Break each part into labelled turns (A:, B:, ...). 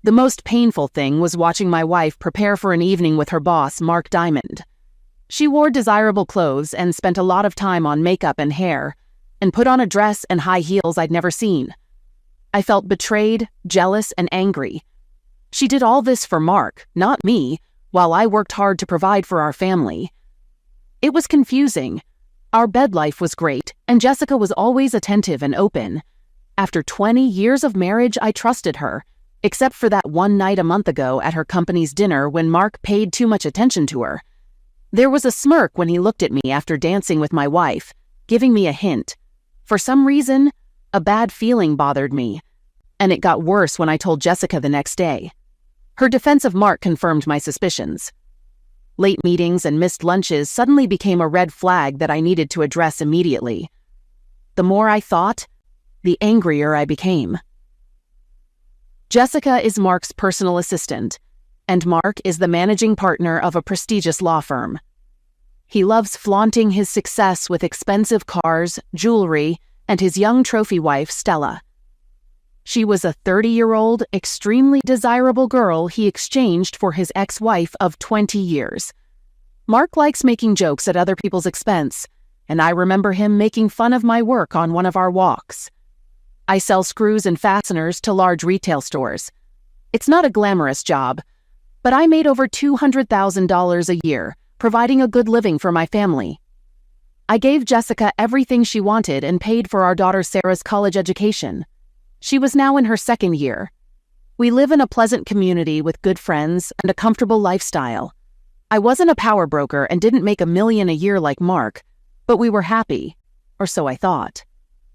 A: The most painful thing was watching my wife prepare for an evening with her boss, Mark Diamond. She wore desirable clothes and spent a lot of time on makeup and hair, and put on a dress and high heels I'd never seen. I felt betrayed, jealous, and angry. She did all this for Mark, not me, while I worked hard to provide for our family. It was confusing. Our bed life was great, and Jessica was always attentive and open. After 20 years of marriage, I trusted her, except for that one night a month ago at her company's dinner when Mark paid too much attention to her. There was a smirk when he looked at me after dancing with my wife, giving me a hint. For some reason, a bad feeling bothered me, and it got worse when I told Jessica the next day. Her defense of Mark confirmed my suspicions. Late meetings and missed lunches suddenly became a red flag that I needed to address immediately. The more I thought, the angrier I became. Jessica is Mark's personal assistant, and Mark is the managing partner of a prestigious law firm. He loves flaunting his success with expensive cars, jewelry, and his young trophy wife, Stella. She was a 30-year-old, extremely desirable girl he exchanged for his ex-wife of 20 years. Mark likes making jokes at other people's expense, and I remember him making fun of my work on one of our walks. I sell screws and fasteners to large retail stores. It's not a glamorous job, but I made over $200,000 a year, providing a good living for my family. I gave Jessica everything she wanted and paid for our daughter Sarah's college education. She was now in her second year. We live in a pleasant community with good friends and a comfortable lifestyle. I wasn't a power broker and didn't make $1 million a year like Mark, but we were happy, or so I thought.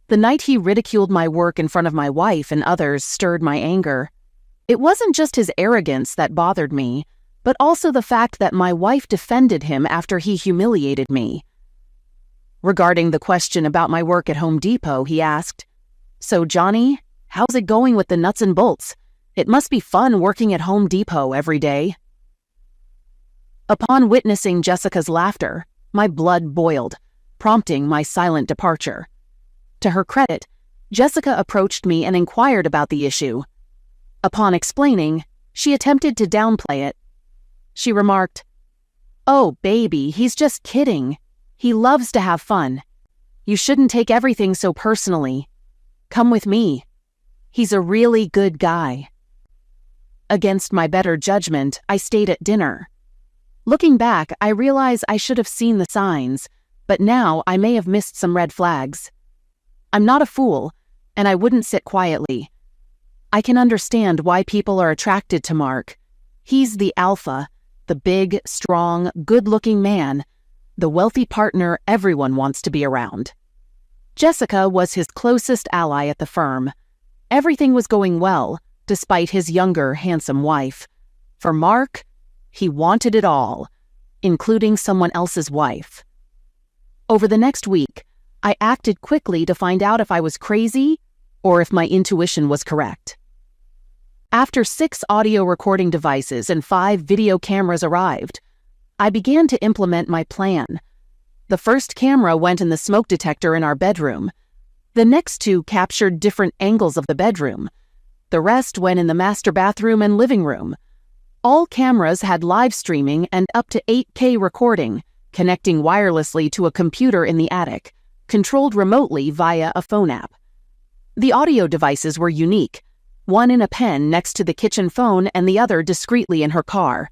A: The night he ridiculed my work in front of my wife and others stirred my anger. It wasn't just his arrogance that bothered me, but also the fact that my wife defended him after he humiliated me. Regarding the question about my work at Home Depot, he asked, "So, Johnny, how's it going with the nuts and bolts? It must be fun working at Home Depot every day." Upon witnessing Jessica's laughter, my blood boiled, prompting my silent departure. To her credit, Jessica approached me and inquired about the issue. Upon explaining, she attempted to downplay it. She remarked, "Oh, baby, he's just kidding. He loves to have fun. You shouldn't take everything so personally. Come with me. He's a really good guy." Against my better judgment, I stayed at dinner. Looking back, I realize I should have seen the signs, but now I may have missed some red flags. I'm not a fool, and I wouldn't sit quietly. I can understand why people are attracted to Mark. He's the alpha, the big, strong, good-looking man, the wealthy partner everyone wants to be around. Jessica was his closest ally at the firm. Everything was going well, despite his younger, handsome wife. For Mark, he wanted it all, including someone else's wife. Over the next week, I acted quickly to find out if I was crazy or if my intuition was correct. After 6 audio recording devices and 5 video cameras arrived, I began to implement my plan. The first camera went in the smoke detector in our bedroom. The next 2 captured different angles of the bedroom. The rest went in the master bathroom and living room. All cameras had live streaming and up to 8K recording, connecting wirelessly to a computer in the attic, controlled remotely via a phone app. The audio devices were unique, one in a pen next to the kitchen phone and the other discreetly in her car.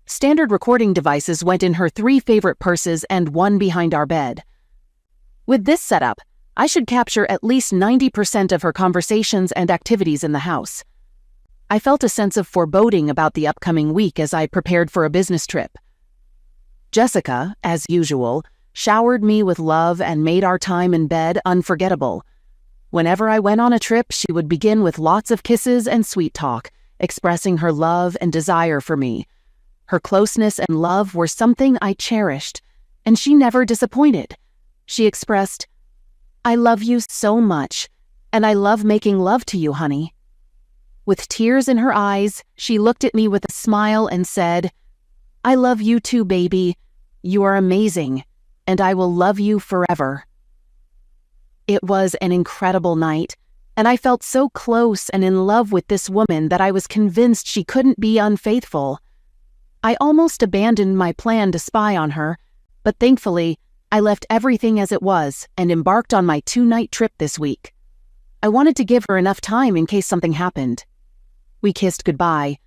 A: Standard recording devices went in her 3 favorite purses and 1 behind our bed. With this setup, I should capture at least 90% of her conversations and activities in the house. I felt a sense of foreboding about the upcoming week as I prepared for a business trip. Jessica, as usual, showered me with love and made our time in bed unforgettable. Whenever I went on a trip, she would begin with lots of kisses and sweet talk, expressing her love and desire for me. Her closeness and love were something I cherished, and she never disappointed. She expressed, "I love you so much, and I love making love to you, honey." With tears in her eyes, she looked at me with a smile and said, "I love you too, baby. You are amazing, and I will love you forever." It was an incredible night, and I felt so close and in love with this woman that I was convinced she couldn't be unfaithful. I almost abandoned my plan to spy on her, but thankfully, I left everything as it was and embarked on my 2-night trip this week. I wanted to give her enough time in case something happened. We kissed goodbye,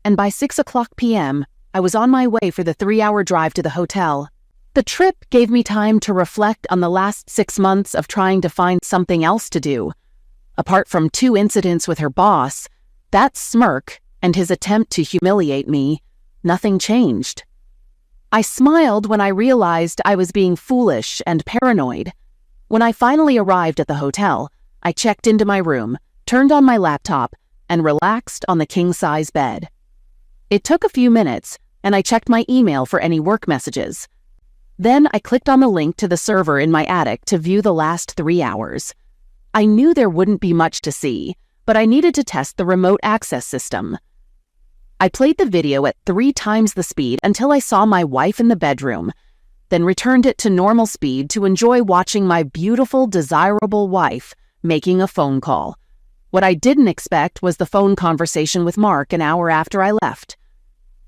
A: and by 6:00 p.m., I was on my way for the 3-hour drive to the hotel. The trip gave me time to reflect on the last 6 months of trying to find something else to do. Apart from 2 incidents with her boss, that smirk and his attempt to humiliate me, nothing changed. I smiled when I realized I was being foolish and paranoid. When I finally arrived at the hotel, I checked into my room, turned on my laptop, and relaxed on the king-size bed. It took a few minutes, and I checked my email for any work messages. Then I clicked on the link to the server in my attic to view the last 3 hours. I knew there wouldn't be much to see, but I needed to test the remote access system. I played the video at 3 times the speed until I saw my wife in the bedroom, then returned it to normal speed to enjoy watching my beautiful, desirable wife making a phone call. What I didn't expect was the phone conversation with Mark an hour after I left.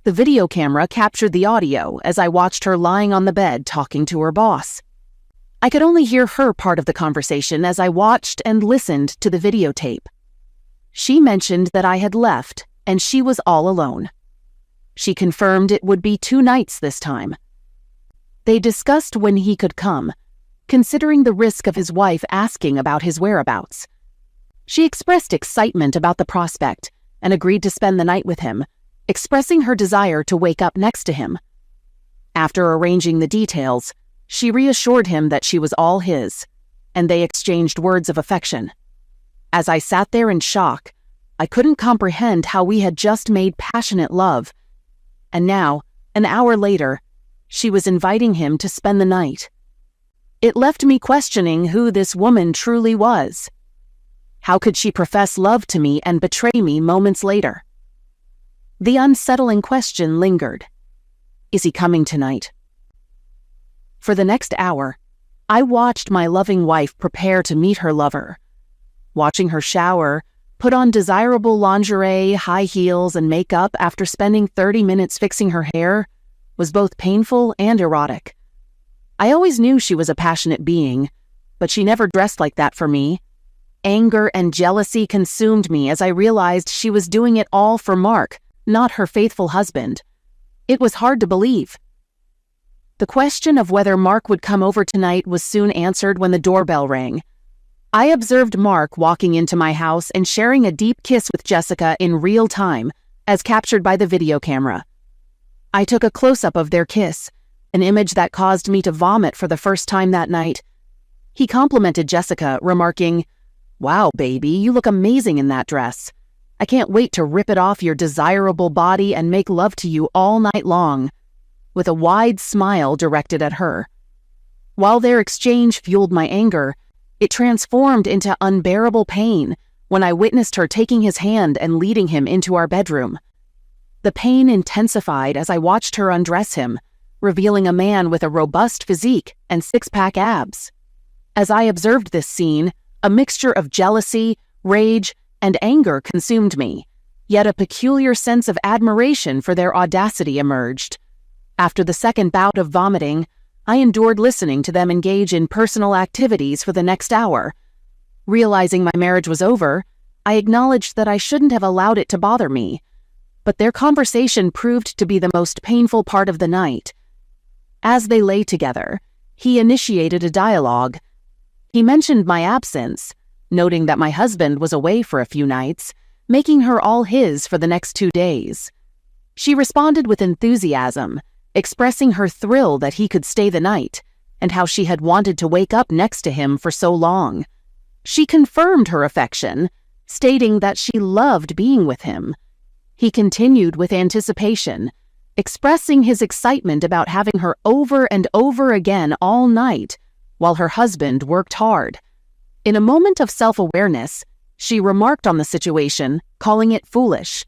A: The video camera captured the audio as I watched her lying on the bed talking to her boss. I could only hear her part of the conversation as I watched and listened to the videotape. She mentioned that I had left and she was all alone. She confirmed it would be 2 nights this time. They discussed when he could come, considering the risk of his wife asking about his whereabouts. She expressed excitement about the prospect and agreed to spend the night with him, expressing her desire to wake up next to him. After arranging the details, she reassured him that she was all his, and they exchanged words of affection. As I sat there in shock, I couldn't comprehend how we had just made passionate love, and now, an hour later, she was inviting him to spend the night. It left me questioning who this woman truly was. How could she profess love to me and betray me moments later? The unsettling question lingered. Is he coming tonight? For the next hour, I watched my loving wife prepare to meet her lover. Watching her shower, put on desirable lingerie, high heels, and makeup after spending 30 minutes fixing her hair was both painful and erotic. I always knew she was a passionate being, but she never dressed like that for me. Anger and jealousy consumed me as I realized she was doing it all for Mark, not her faithful husband. It was hard to believe. The question of whether Mark would come over tonight was soon answered when the doorbell rang. I observed Mark walking into my house and sharing a deep kiss with Jessica in real time, as captured by the video camera. I took a close-up of their kiss, an image that caused me to vomit for the first time that night. He complimented Jessica, remarking, "Wow, baby, you look amazing in that dress. I can't wait to rip it off your desirable body and make love to you all night long," with a wide smile directed at her. While their exchange fueled my anger, it transformed into unbearable pain when I witnessed her taking his hand and leading him into our bedroom. The pain intensified as I watched her undress him, revealing a man with a robust physique and 6-pack abs. As I observed this scene, a mixture of jealousy, rage, and anger consumed me, yet a peculiar sense of admiration for their audacity emerged. After the second bout of vomiting, I endured listening to them engage in personal activities for the next hour. Realizing my marriage was over, I acknowledged that I shouldn't have allowed it to bother me, but their conversation proved to be the most painful part of the night. As they lay together, he initiated a dialogue. He mentioned my absence, noting that my husband was away for a few nights, making her all his for the next 2 days. She responded with enthusiasm, expressing her thrill that he could stay the night, and how she had wanted to wake up next to him for so long. She confirmed her affection, stating that she loved being with him. He continued with anticipation, expressing his excitement about having her over and over again all night, while her husband worked hard. In a moment of self-awareness, she remarked on the situation, calling it foolish.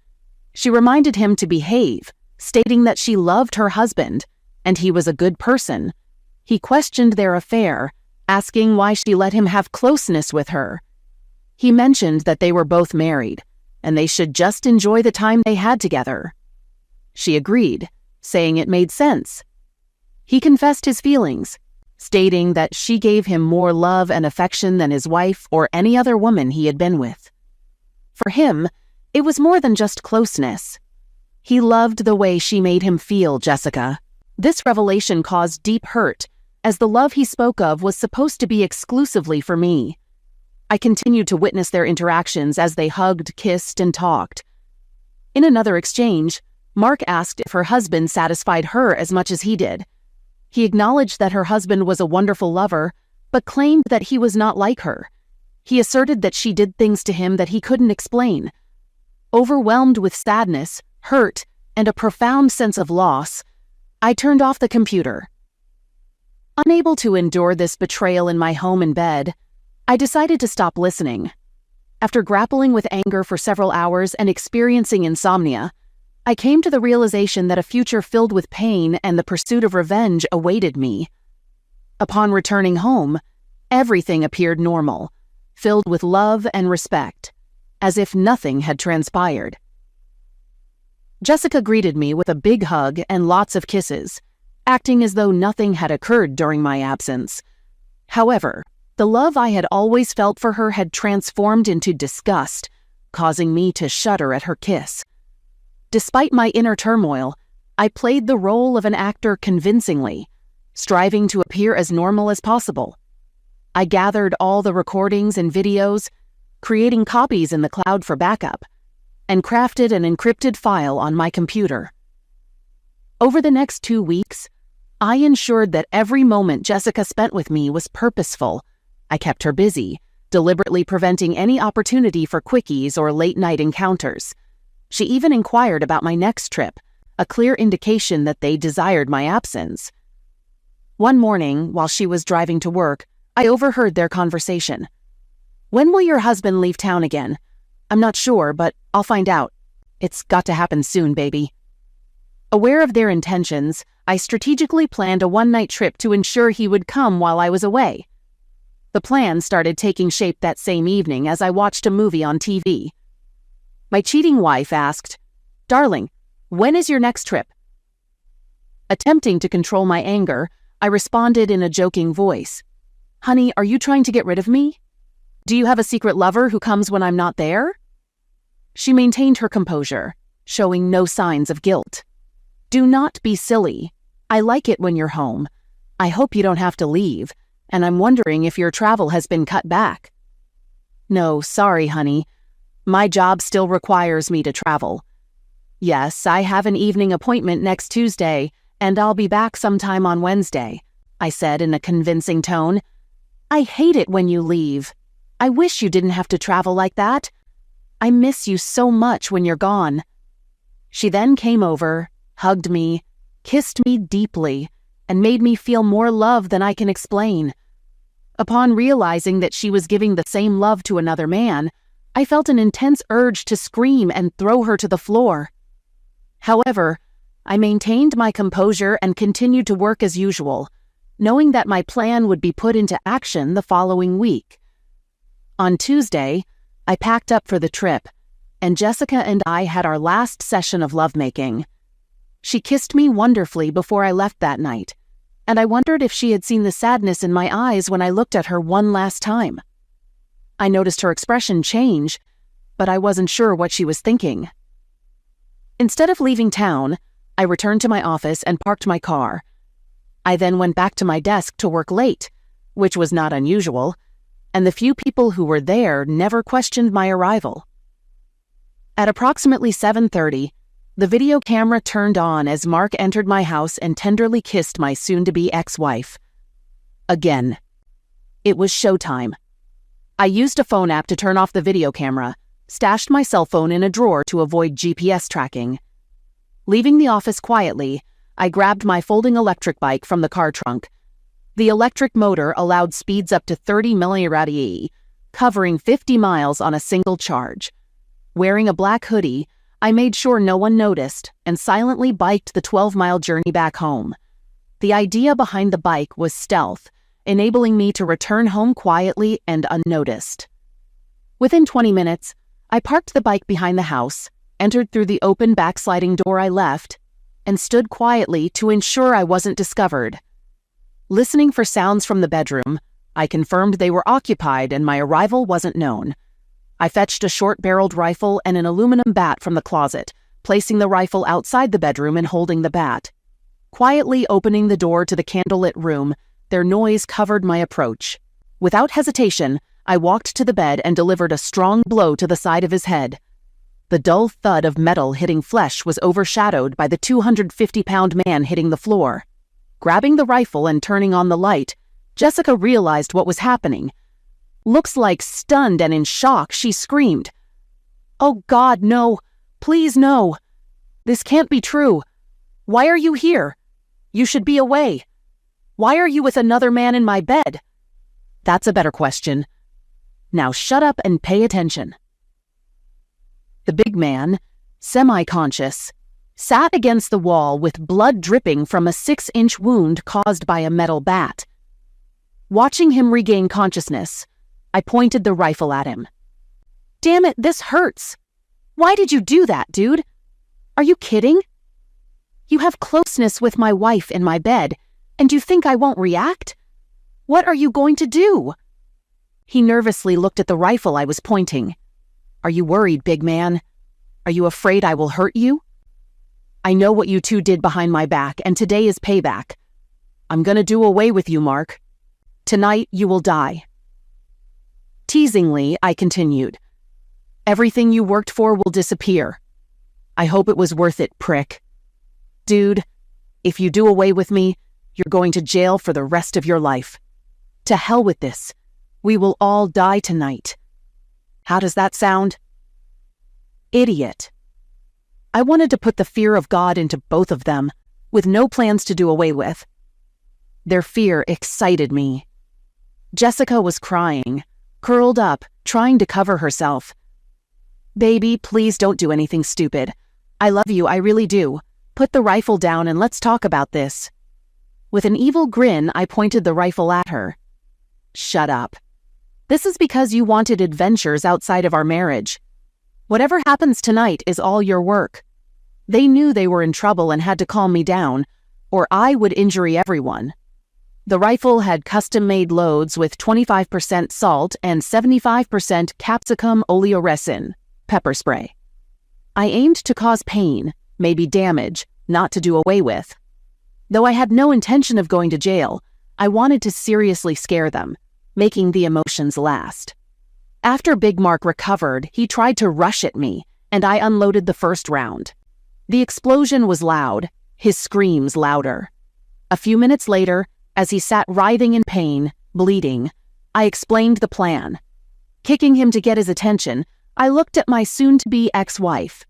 A: She reminded him to behave, stating that she loved her husband, and he was a good person. He questioned their affair, asking why she let him have closeness with her. He mentioned that they were both married, and they should just enjoy the time they had together. She agreed, saying it made sense. He confessed his feelings, stating that she gave him more love and affection than his wife or any other woman he had been with. For him, it was more than just closeness. He loved the way she made him feel, Jessica. This revelation caused deep hurt, as the love he spoke of was supposed to be exclusively for me. I continued to witness their interactions as they hugged, kissed, and talked. In another exchange, Mark asked if her husband satisfied her as much as he did. He acknowledged that her husband was a wonderful lover, but claimed that he was not like her. He asserted that she did things to him that he couldn't explain. Overwhelmed with sadness, hurt, and a profound sense of loss, I turned off the computer. Unable to endure this betrayal in my home and bed, I decided to stop listening. After grappling with anger for several hours and experiencing insomnia, I came to the realization that a future filled with pain and the pursuit of revenge awaited me. Upon returning home, everything appeared normal, filled with love and respect, as if nothing had transpired. Jessica greeted me with a big hug and lots of kisses, acting as though nothing had occurred during my absence. However, the love I had always felt for her had transformed into disgust, causing me to shudder at her kiss. Despite my inner turmoil, I played the role of an actor convincingly, striving to appear as normal as possible. I gathered all the recordings and videos, creating copies in the cloud for backup, and crafted an encrypted file on my computer. Over the next 2 weeks, I ensured that every moment Jessica spent with me was purposeful. I kept her busy, deliberately preventing any opportunity for quickies or late-night encounters. She even inquired about my next trip, a clear indication that they desired my absence. One morning, while she was driving to work, I overheard their conversation. "When will your husband leave town again?" "I'm not sure, but I'll find out. It's got to happen soon, baby." Aware of their intentions, I strategically planned a one-night trip to ensure he would come while I was away. The plan started taking shape that same evening as I watched a movie on TV. My cheating wife asked, "Darling, when is your next trip?" Attempting to control my anger, I responded in a joking voice. "Honey, are you trying to get rid of me? Do you have a secret lover who comes when I'm not there?" She maintained her composure, showing no signs of guilt. "Do not be silly. I like it when you're home. I hope you don't have to leave, and I'm wondering if your travel has been cut back." "No, sorry, honey. My job still requires me to travel. Yes, I have an evening appointment next Tuesday, and I'll be back sometime on Wednesday," I said in a convincing tone. "I hate it when you leave. I wish you didn't have to travel like that. I miss you so much when you're gone." She then came over, hugged me, kissed me deeply, and made me feel more love than I can explain. Upon realizing that she was giving the same love to another man, I felt an intense urge to scream and throw her to the floor. However, I maintained my composure and continued to work as usual, knowing that my plan would be put into action the following week. On Tuesday, I packed up for the trip, and Jessica and I had our last session of lovemaking. She kissed me wonderfully before I left that night, and I wondered if she had seen the sadness in my eyes when I looked at her one last time. I noticed her expression change, but I wasn't sure what she was thinking. Instead of leaving town, I returned to my office and parked my car. I then went back to my desk to work late, which was not unusual, and the few people who were there never questioned my arrival. At approximately 7:30, the video camera turned on as Mark entered my house and tenderly kissed my soon-to-be ex-wife. Again. It was showtime. I used a phone app to turn off the video camera, stashed my cell phone in a drawer to avoid GPS tracking. Leaving the office quietly, I grabbed my folding electric bike from the car trunk. The electric motor allowed speeds up to 30 mph, covering 50 miles on a single charge. Wearing a black hoodie, I made sure no one noticed and silently biked the 12-mile journey back home. The idea behind the bike was stealth, enabling me to return home quietly and unnoticed. Within 20 minutes, I parked the bike behind the house, entered through the open backsliding door I left, and stood quietly to ensure I wasn't discovered. Listening for sounds from the bedroom, I confirmed they were occupied and my arrival wasn't known. I fetched a short-barreled rifle and an aluminum bat from the closet, placing the rifle outside the bedroom and holding the bat. Quietly opening the door to the candlelit room, their noise covered my approach. Without hesitation, I walked to the bed and delivered a strong blow to the side of his head. The dull thud of metal hitting flesh was overshadowed by the 250-pound man hitting the floor. Grabbing the rifle and turning on the light, Jessica realized what was happening. Looks like stunned and in shock, she screamed, "Oh God, no! Please no! This can't be true! Why are you here? You should be away! Why are you with another man in my bed?" That's a better question. Now shut up and pay attention. The big man, semi-conscious, sat against the wall with blood dripping from a 6-inch wound caused by a metal bat. Watching him regain consciousness, I pointed the rifle at him. "Damn it, this hurts! Why did you do that, dude? Are you kidding? You have closeness with my wife in my bed, and you think I won't react? What are you going to do?" He nervously looked at the rifle I was pointing. "Are you worried, big man? Are you afraid I will hurt you? I know what you two did behind my back, and today is payback. I'm gonna do away with you, Mark. Tonight, you will die." Teasingly, I continued, "Everything you worked for will disappear. I hope it was worth it, prick. Dude, if you do away with me, you're going to jail for the rest of your life. To hell with this. We will all die tonight. How does that sound?" Idiot. I wanted to put the fear of God into both of them, with no plans to do away with. Their fear excited me. Jessica was crying, curled up, trying to cover herself. "Baby, please don't do anything stupid. I love you, I really do. Put the rifle down and let's talk about this." With an evil grin, I pointed the rifle at her. "Shut up. This is because you wanted adventures outside of our marriage. Whatever happens tonight is all your work. They knew they were in trouble and had to calm me down, or I would injure everyone." The rifle had custom-made loads with 25% salt and 75% capsicum oleoresin, pepper spray. I aimed to cause pain, maybe damage, not to do away with. Though I had no intention of going to jail, I wanted to seriously scare them, making the emotions last. After Big Mark recovered, he tried to rush at me, and I unloaded the first round. The explosion was loud, his screams louder. A few minutes later, as he sat writhing in pain, bleeding, I explained the plan. Kicking him to get his attention, I looked at my soon-to-be ex-wife.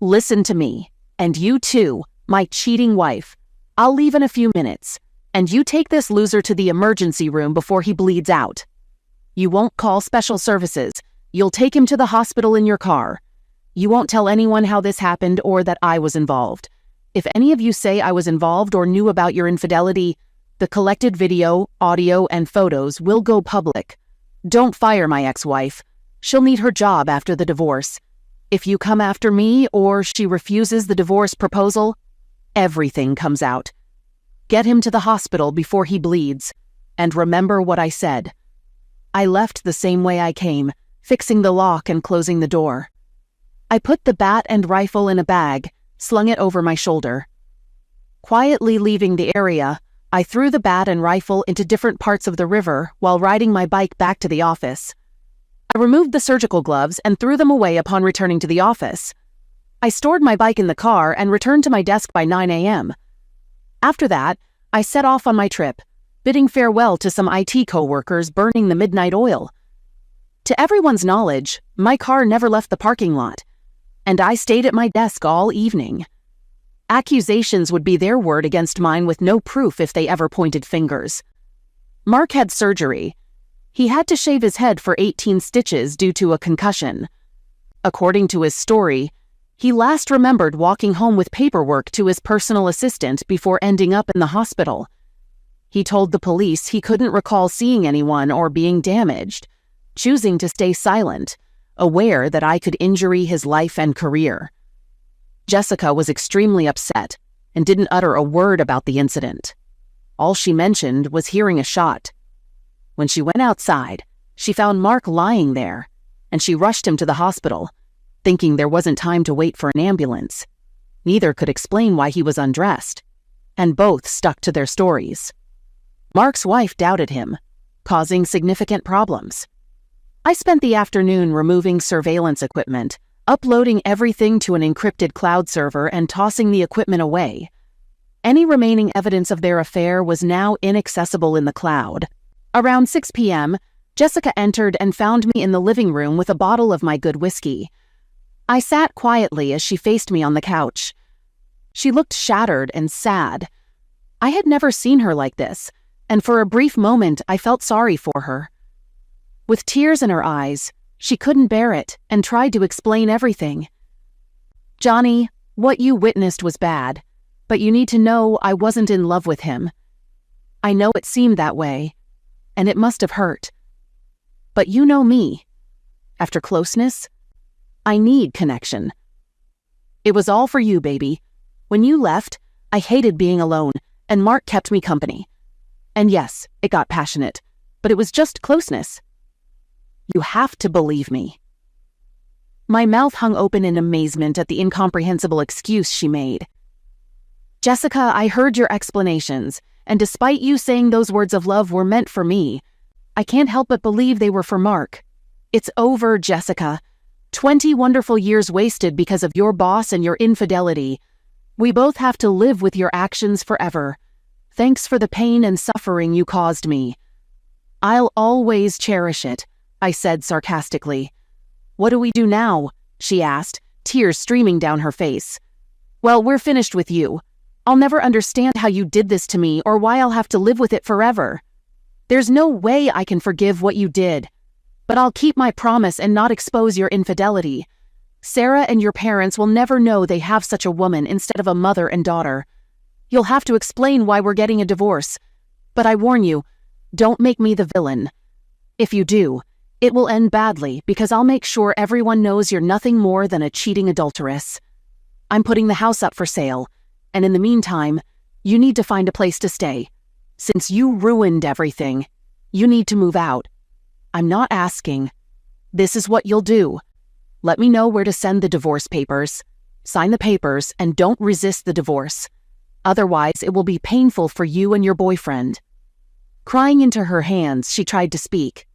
A: "Listen to me, and you too, my cheating wife. I'll leave in a few minutes, and you take this loser to the emergency room before he bleeds out. You won't call special services. You'll take him to the hospital in your car. You won't tell anyone how this happened or that I was involved. If any of you say I was involved or knew about your infidelity, the collected video, audio, and photos will go public. Don't fire my ex-wife. She'll need her job after the divorce. If you come after me or she refuses the divorce proposal, everything comes out. Get him to the hospital before he bleeds. And remember what I said." I left the same way I came, fixing the lock and closing the door. I put the bat and rifle in a bag, slung it over my shoulder. Quietly leaving the area, I threw the bat and rifle into different parts of the river while riding my bike back to the office. I removed the surgical gloves and threw them away upon returning to the office. I stored my bike in the car and returned to my desk by 9 a.m. After that, I set off on my trip, bidding farewell to some IT co-workers burning the midnight oil. To everyone's knowledge, my car never left the parking lot, and I stayed at my desk all evening. Accusations would be their word against mine with no proof if they ever pointed fingers. Mark had surgery. He had to shave his head for 18 stitches due to a concussion. According to his story, he last remembered walking home with paperwork to his personal assistant before ending up in the hospital. He told the police he couldn't recall seeing anyone or being damaged, choosing to stay silent, aware that I could injure his life and career. Jessica was extremely upset and didn't utter a word about the incident. All she mentioned was hearing a shot. When she went outside, she found Mark lying there, and she rushed him to the hospital, thinking there wasn't time to wait for an ambulance. Neither could explain why he was undressed, and both stuck to their stories. Mark's wife doubted him, causing significant problems. I spent the afternoon removing surveillance equipment, uploading everything to an encrypted cloud server and tossing the equipment away. Any remaining evidence of their affair was now inaccessible in the cloud. Around 6 p.m., Jessica entered and found me in the living room with a bottle of my good whiskey. I sat quietly as she faced me on the couch. She looked shattered and sad. I had never seen her like this, and for a brief moment I felt sorry for her. With tears in her eyes, she couldn't bear it and tried to explain everything. "Johnny, what you witnessed was bad, but you need to know I wasn't in love with him. I know it seemed that way, and it must have hurt. But you know me. After closeness, I need connection. It was all for you, baby. When you left, I hated being alone, and Mark kept me company. And yes, it got passionate, but it was just closeness. You have to believe me." My mouth hung open in amazement at the incomprehensible excuse she made. "Jessica, I heard your explanations, and despite you saying those words of love were meant for me, I can't help but believe they were for Mark. It's over, Jessica. 20 wonderful years wasted because of your boss and your infidelity. We both have to live with your actions forever. Thanks for the pain and suffering you caused me. I'll always cherish it," I said sarcastically. "What do we do now?" she asked, tears streaming down her face. "Well, we're finished with you. I'll never understand how you did this to me or why I'll have to live with it forever. There's no way I can forgive what you did. But I'll keep my promise and not expose your infidelity. Sarah and your parents will never know they have such a woman instead of a mother and daughter. You'll have to explain why we're getting a divorce. But I warn you, don't make me the villain. If you do, it will end badly because I'll make sure everyone knows you're nothing more than a cheating adulteress. I'm putting the house up for sale, and in the meantime, you need to find a place to stay. Since you ruined everything, you need to move out. I'm not asking. This is what you'll do. Let me know where to send the divorce papers. Sign the papers and don't resist the divorce. Otherwise, it will be painful for you and your boyfriend." Crying into her hands, she tried to speak.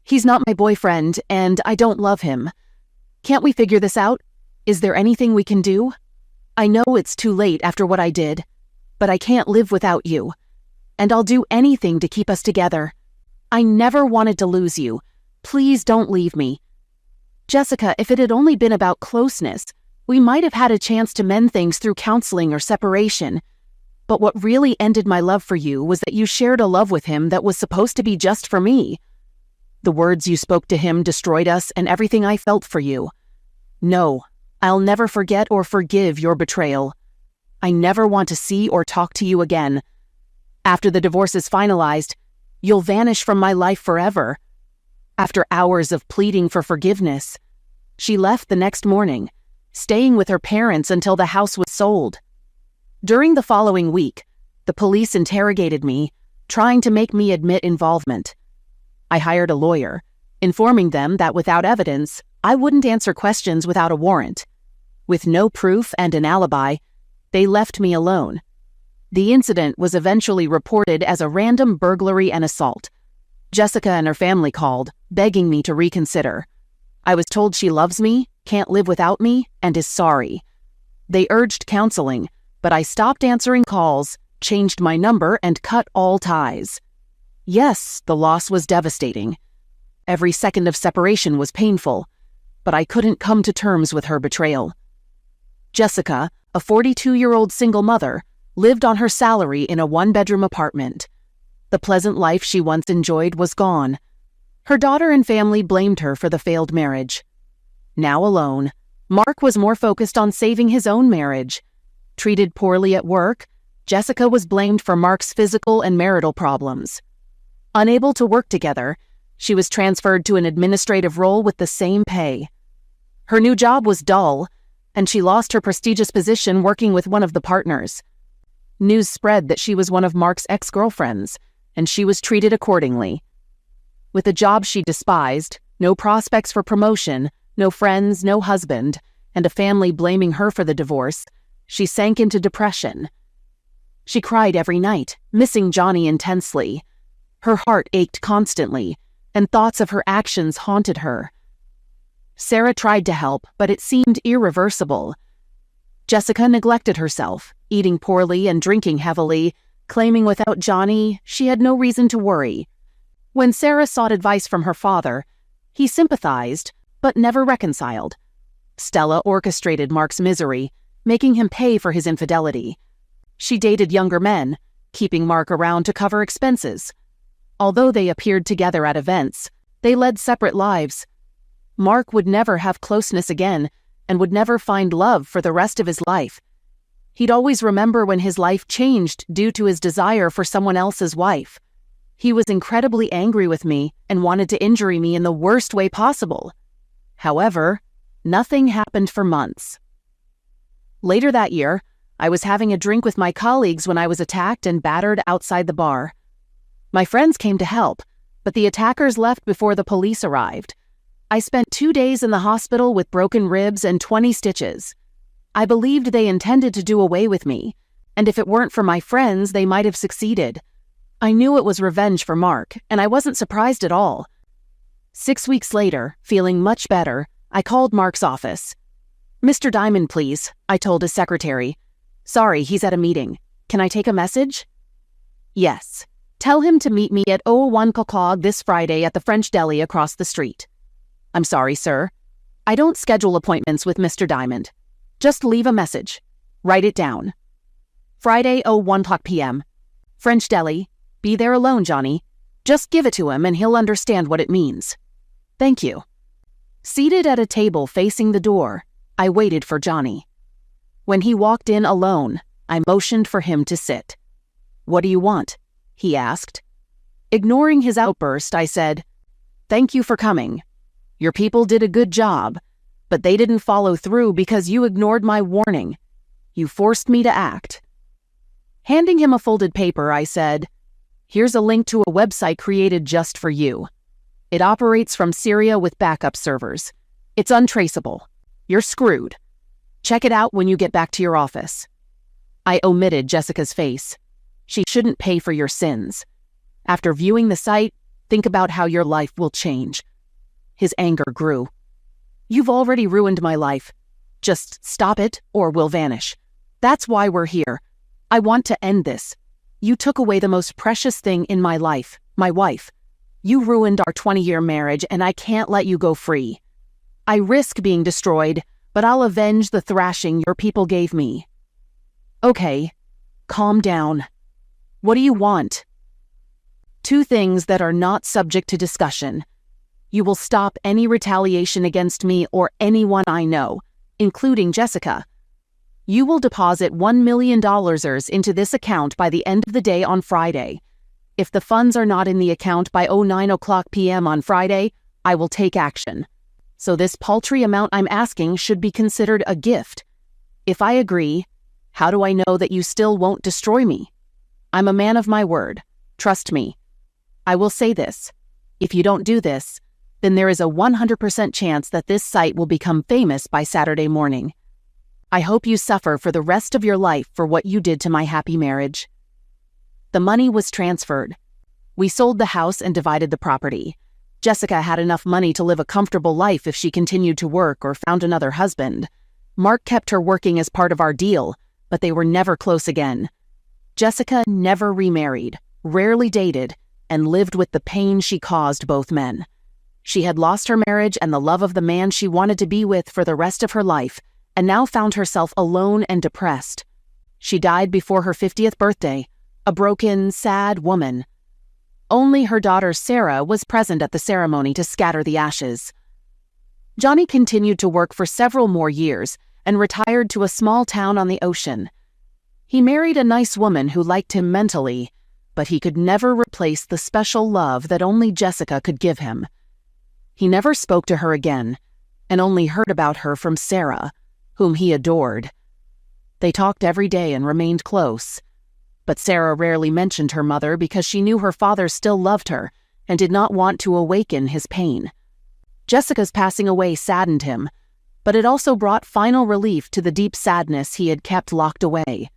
A: "He's not my boyfriend, and I don't love him. Can't we figure this out? Is there anything we can do? I know it's too late after what I did, but I can't live without you. And I'll do anything to keep us together. I never wanted to lose you. Please don't leave me. Jessica, if it had only been about closeness, we might have had a chance to mend things through counseling or separation. But what really ended my love for you was that you shared a love with him that was supposed to be just for me. The words you spoke to him destroyed us and everything I felt for you. No, I'll never forget or forgive your betrayal. I never want to see or talk to you again. After the divorce is finalized, you'll vanish from my life forever." After hours of pleading for forgiveness, she left the next morning, staying with her parents until the house was sold. During the following week, the police interrogated me, trying to make me admit involvement. I hired a lawyer, informing them that without evidence, I wouldn't answer questions without a warrant. With no proof and an alibi, they left me alone. The incident was eventually reported as a random burglary and assault. Jessica and her family called, begging me to reconsider. I was told she loves me, can't live without me, and is sorry. They urged counseling, but I stopped answering calls, changed my number, and cut all ties. Yes, the loss was devastating. Every second of separation was painful, but I couldn't come to terms with her betrayal. Jessica, a 42-year-old single mother, lived on her salary in a one-bedroom apartment. The pleasant life she once enjoyed was gone. Her daughter and family blamed her for the failed marriage. Now alone, Mark was more focused on saving his own marriage. Treated poorly at work, Jessica was blamed for Mark's physical and marital problems. Unable to work together, She was transferred to an administrative role with the same pay. Her new job was dull, and she lost her prestigious position working with one of the partners. News spread that she was one of Mark's ex-girlfriends, and she was treated accordingly. With a job she despised, no prospects for promotion, no friends, no husband, and a family blaming her for the divorce, she sank into depression. She cried every night, missing Johnny intensely. Her heart ached constantly, and thoughts of her actions haunted her. Sarah tried to help, but it seemed irreversible. Jessica neglected herself, eating poorly and drinking heavily, claiming without Johnny, she had no reason to worry. When Sarah sought advice from her father, he sympathized, but never reconciled. Stella orchestrated Mark's misery, making him pay for his infidelity. She dated younger men, keeping Mark around to cover expenses. Although they appeared together at events, they led separate lives. Mark would never have closeness again and would never find love for the rest of his life. He'd always remember when his life changed due to his desire for someone else's wife. He was incredibly angry with me and wanted to injure me in the worst way possible. However, nothing happened for months. Later that year, I was having a drink with my colleagues when I was attacked and battered outside the bar. My friends came to help, but the attackers left before the police arrived. I spent 2 days in the hospital with broken ribs and 20 stitches. I believed they intended to do away with me, and if it weren't for my friends, they might have succeeded. I knew it was revenge for Mark, and I wasn't surprised at all. 6 weeks later, feeling much better, I called Mark's office. "Mr. Diamond, please," I told his secretary. "Sorry, he's at a meeting. Can I take a message?" "Yes. Tell him to meet me at 01 o'clock this Friday at the French Deli across the street." "I'm sorry, sir. I don't schedule appointments with Mr. Diamond. Just leave a message. Write it down. Friday, 01 p.m. French Deli. Be there alone, Johnny. Just give it to him and he'll understand what it means. Thank you." Seated at a table facing the door, I waited for Johnny. When he walked in alone, I motioned for him to sit. "What do you want?" he asked. Ignoring his outburst, I said, "Thank you for coming. Your people did a good job, but they didn't follow through because you ignored my warning. You forced me to act." Handing him a folded paper, I said, "Here's a link to a website created just for you. It operates from Syria with backup servers. It's untraceable. You're screwed. Check it out when you get back to your office." I omitted Jessica's face. She shouldn't pay for your sins. After viewing the site, think about how your life will change. His anger grew. "You've already ruined my life. Just stop it or we'll vanish. That's why we're here. I want to end this. You took away the most precious thing in my life, my wife. You ruined our 20-year marriage and I can't let you go free. I risk being destroyed, but I'll avenge the thrashing your people gave me." "Okay, calm down. What do you want?" "2 things that are not subject to discussion. You will stop any retaliation against me or anyone I know, including Jessica. You will deposit $1 million into this account by the end of the day on Friday. If the funds are not in the account by 09 p.m. on Friday, I will take action. So this paltry amount I'm asking should be considered a gift. If I agree, how do I know that you still won't destroy me? I'm a man of my word. Trust me. I will say this. If you don't do this, then there is a 100% chance that this site will become famous by Saturday morning. I hope you suffer for the rest of your life for what you did to my happy marriage." The money was transferred. We sold the house and divided the property. Jessica had enough money to live a comfortable life if she continued to work or found another husband. Mark kept her working as part of our deal, but they were never close again. Jessica never remarried, rarely dated, and lived with the pain she caused both men. She had lost her marriage and the love of the man she wanted to be with for the rest of her life, and now found herself alone and depressed. She died before her 50th birthday, a broken, sad woman. Only her daughter Sarah was present at the ceremony to scatter the ashes. Johnny continued to work for several more years and retired to a small town on the ocean. He married a nice woman who liked him mentally, but he could never replace the special love that only Jessica could give him. He never spoke to her again, and only heard about her from Sarah, whom he adored. They talked every day and remained close, but Sarah rarely mentioned her mother because she knew her father still loved her and did not want to awaken his pain. Jessica's passing away saddened him, but it also brought final relief to the deep sadness he had kept locked away.